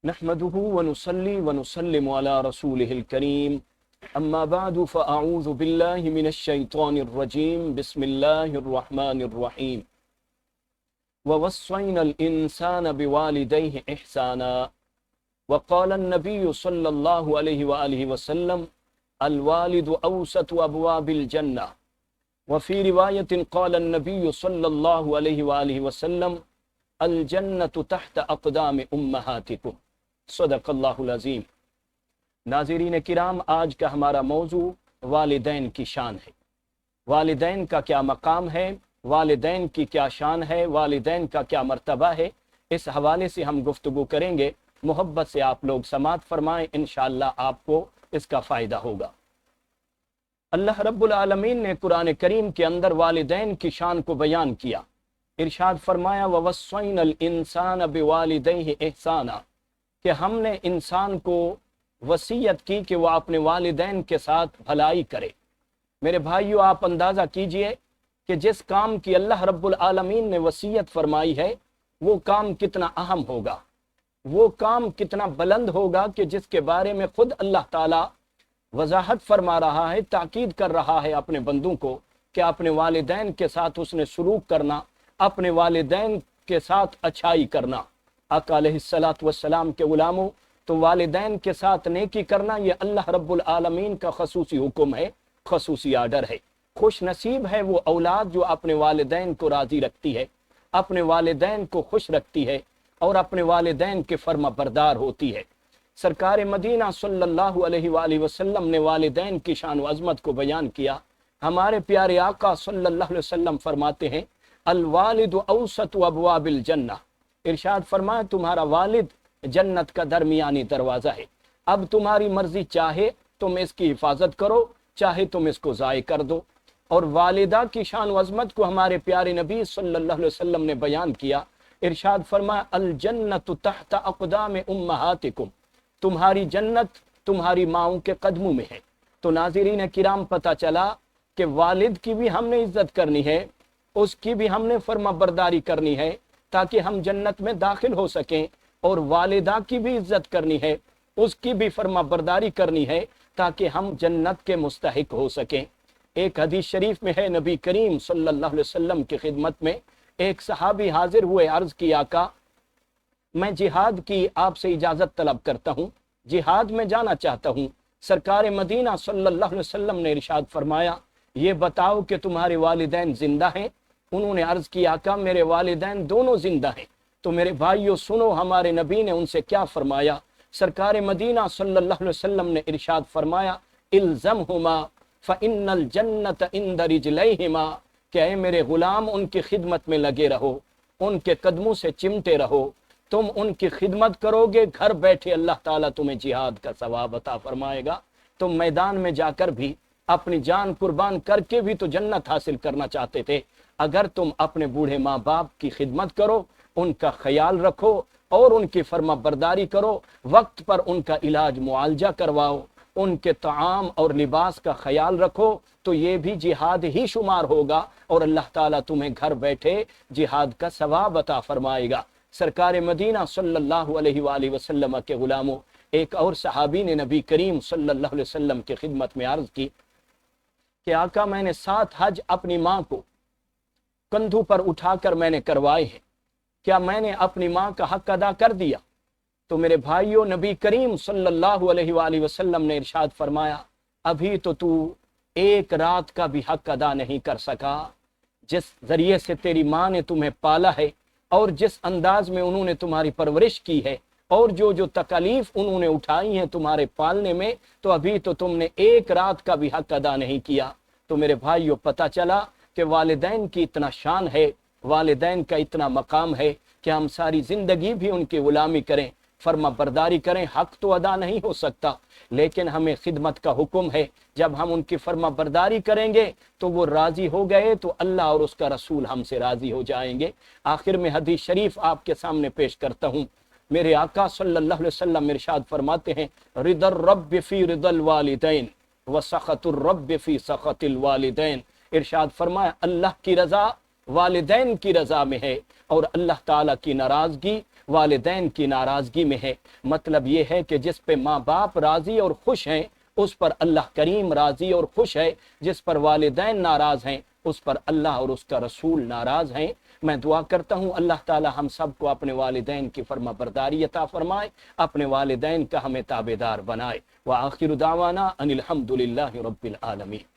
نحمده ونصلي ونسلم على رسوله الكريم أما بعد فأعوذ بالله من الشيطان الرجيم بسم الله الرحمن الرحيم ووصينا الإنسان بوالديه إحسانا وقال النبي صلى الله عليه وآله وسلم الوالد أوسط أبواب الجنة وفي رواية قال النبي صلى الله عليه وآله وسلم الجنة تحت اقدام امہاتکم صدق اللہ العظیم۔ ناظرین کرام، آج کا ہمارا موضوع والدین کی شان ہے۔ والدین کا کیا مقام ہے، والدین کی کیا شان ہے، والدین کا کیا مرتبہ ہے، اس حوالے سے ہم گفتگو کریں گے۔ محبت سے آپ لوگ سماعت فرمائیں، انشاءاللہ آپ کو اس کا فائدہ ہوگا۔ اللہ رب العالمین نے قرآن کریم کے اندر والدین کی شان کو بیان کیا۔ ارشاد فرمایا وَوَصَّيْنَا الْإِنسَانَ بِوَالِدَيْهِ إِحْسَانًا، کہ ہم نے انسان کو وصیت کی کہ وہ اپنے والدین کے ساتھ بھلائی کرے۔ میرے بھائیو، آپ اندازہ کیجئے کہ جس کام کی اللہ رب العالمین نے وصیت فرمائی ہے وہ کام کتنا اہم ہوگا، وہ کام کتنا بلند ہوگا کہ جس کے بارے میں خود اللہ تعالی وضاحت فرما رہا ہے، تاکید کر رہا ہے اپنے بندوں کو کہ اپنے والدین کے ساتھ اس نے سلوک کرنا، اپنے والدین کے ساتھ اچھائی کرنا۔ آقا علیہ السلام کے غلاموں، تو والدین کے ساتھ نیکی کرنا یہ اللہ رب العالمین کا خصوصی حکم ہے، خصوصی آرڈر ہے۔ خوش نصیب ہے وہ اولاد جو اپنے والدین کو راضی رکھتی ہے، اپنے والدین کو خوش رکھتی ہے اور اپنے والدین کے فرما بردار ہوتی ہے۔ سرکار مدینہ صلی اللہ علیہ وآلہ وسلم نے والدین کی شان و عظمت کو بیان کیا۔ ہمارے پیارے آقا صلی اللہ علیہ وسلم فرماتے ہیں الوالد اوسط ابواب الجنہ، ارشاد فرمایا تمہارا والد جنت کا درمیانی دروازہ ہے۔ اب تمہاری مرضی، چاہے تم اس کی حفاظت کرو، چاہے تم اس کو ضائع کر دو۔ اور والدہ کی شان و عظمت کو ہمارے پیارے نبی صلی اللہ علیہ وسلم نے بیان کیا۔ ارشاد فرمایا الجنت تحت اقدام امہاتکم، تمہاری جنت تمہاری ماؤں کے قدموں میں ہے۔ تو ناظرین کرام، پتہ چلا کہ والد کی بھی ہم نے عزت کرنی ہے، اس کی بھی ہم نے فرما برداری کرنی ہے تاکہ ہم جنت میں داخل ہو سکیں، اور والدہ کی بھی عزت کرنی ہے، اس کی بھی فرما برداری کرنی ہے تاکہ ہم جنت کے مستحق ہو سکیں۔ ایک حدیث شریف میں ہے، نبی کریم صلی اللہ علیہ وسلم کی خدمت میں ایک صحابی حاضر ہوئے، عرض کی آقا میں جہاد کی آپ سے اجازت طلب کرتا ہوں، جہاد میں جانا چاہتا ہوں۔ سرکار مدینہ صلی اللہ علیہ وسلم نے ارشاد فرمایا یہ بتاؤ کہ تمہارے والدین زندہ ہیں؟ انہوں نے عرض کی آقا میرے والدین دونوں زندہ ہیں۔ تو میرے بھائیو سنو ہمارے نبی نے ان سے کیا فرمایا۔ سرکار مدینہ صلی اللہ علیہ وسلم نے ارشاد فرمایا الزمہما فإن الجنت عند رجلیہما، کہ اے میرے غلام ان کی خدمت میں لگے رہو، ان کے قدموں سے چمٹے رہو، تم ان کی خدمت کرو گے، گھر بیٹھے اللہ تعالیٰ تمہیں جہاد کا ثواب عطا فرمائے گا۔ تم میدان میں جا کر بھی اپنی جان قربان کر کے بھی تو جنت حاصل کرنا چاہتے تھے۔ اگر تم اپنے بوڑھے ماں باپ کی خدمت کرو، ان کا خیال رکھو اور ان کی فرما برداری کرو، وقت پر ان کا علاج معالجہ کرواؤ، ان کے طعام اور لباس کا خیال رکھو، تو یہ بھی جہاد ہی شمار ہوگا اور اللہ تعالیٰ تمہیں گھر بیٹھے جہاد کا ثواب عطا فرمائے گا۔ سرکار مدینہ صلی اللہ علیہ وآلہ وسلم کے غلاموں، ایک اور صحابی نے نبی کریم صلی اللہ علیہ وسلم کی خدمت میں عرض کی کہ آقا میں نے 7 حج اپنی ماں کو کندھوں پر اٹھا کر میں نے کروائے ہیں، کیا میں نے اپنی ماں کا حق ادا کر دیا؟ تو میرے بھائیوں، نبی کریم صلی اللہ علیہ وآلہ وسلم نے ارشاد فرمایا ابھی تو ایک رات کا بھی حق ادا نہیں کر سکا، جس ذریعے سے تیری ماں نے تمہیں پالا ہے اور جس انداز میں انہوں نے تمہاری پرورش کی ہے اور جو تکالیف انہوں نے اٹھائی ہیں تمہارے پالنے میں، تو ابھی تو تم نے ایک رات کا بھی حق ادا نہیں کیا۔ تو میرے بھائیوں، پتہ چلا کہ والدین کی اتنا شان ہے، والدین کا اتنا مقام ہے کہ ہم ساری زندگی بھی ان کی غلامی کریں، فرما برداری کریں۔ حق تو ادا نہیں ہو سکتا، لیکن ہمیں خدمت کا حکم ہے۔ جب ہم ان کی فرما برداری کریں گے تو وہ راضی ہو گئے تو اللہ اور اس کا رسول ہم سے راضی ہو جائیں گے۔ آخر میں حدیث شریف آپ کے سامنے پیش کرتا ہوں۔ میرے آقا صلی اللہ علیہ وسلم ارشاد فرماتے ہیں رضا الرب فی رضا الوالدین وسخط الرب فی سخط الوالدین۔ ارشاد فرمایا اللہ کی رضا والدین کی رضا میں ہے اور اللہ تعالیٰ کی ناراضگی والدین کی ناراضگی میں ہے۔ مطلب یہ ہے کہ جس پہ ماں باپ راضی اور خوش ہیں اس پر اللہ کریم راضی اور خوش ہے، جس پر والدین ناراض ہیں اس پر اللہ اور اس کا رسول ناراض ہیں۔ میں دعا کرتا ہوں اللہ تعالی ہم سب کو اپنے والدین کی فرما برداری عطا فرمائے، اپنے والدین کا ہمیں تابعدار بنائے۔ وآخر دعوانا ان الحمد للہ رب العالمین۔